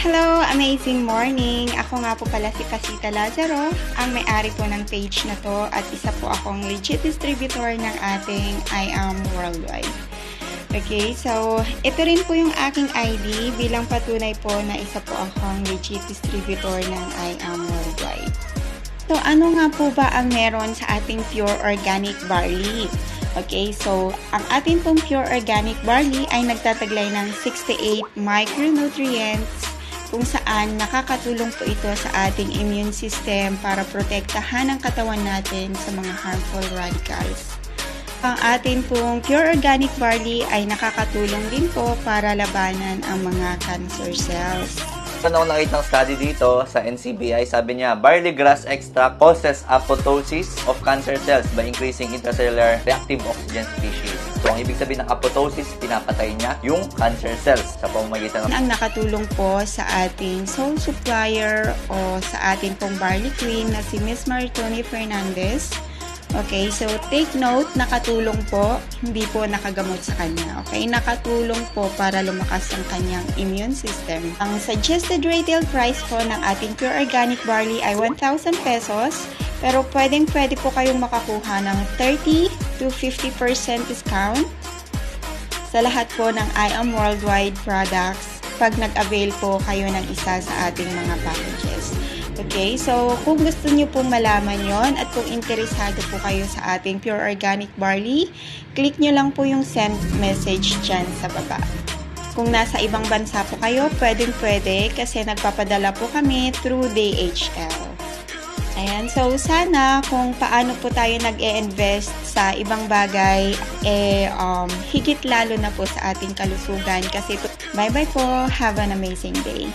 Hello, amazing morning! Ako nga po pala si Pasita Lazaro, ang may-ari po ng page na to at isa po akong legit distributor ng ating I Am Worldwide. Okay, so ito rin po yung aking ID bilang patunay po na isa po akong legit distributor ng I Am Worldwide. So ano nga po ba ang meron sa ating pure organic barley? Okay, so ang ating pong pure organic barley ay nagtataglay ng 68 micronutrients kung saan nakakatulong po ito sa ating immune system para protektahan ang katawan natin sa mga harmful radicals. Ang ating pong pure organic barley ay nakakatulong din po para labanan ang mga cancer cells. Ano ako nakita ng study dito sa NCBI, sabi niya, barley grass extract causes apoptosis of cancer cells by increasing intracellular reactive oxygen species. So, ang ibig sabihin ng apoptosis, pinapatay niya yung cancer cells sa pamamagitan ng... Ang nakatulong po sa ating sole supplier o sa ating pong barley queen na si Miss Maritoni Fernandez. Okay, so take note, nakatulong po, hindi po nakagamot sa kanya. Okay, nakatulong po para lumakas ang kanyang immune system. Ang suggested retail price po ng ating pure organic barley ay 1,000 pesos. Pero pwede po kayong makakuha ng 30 to 50% discount sa lahat po ng I Am Worldwide products pag nag-avail po kayo ng isa sa ating mga packages. Okay, so kung gusto niyo pong malaman yon at kung interesado po kayo sa ating pure organic barley, click nyo lang po yung send message dyan sa baba. Kung nasa ibang bansa po kayo, pwede kasi nagpapadala po kami through DHL. Ayan, so sana kung paano po tayo nag-e-invest sa ibang bagay, higit lalo na po sa ating kalusugan. Kasi bye-bye po, have an amazing day.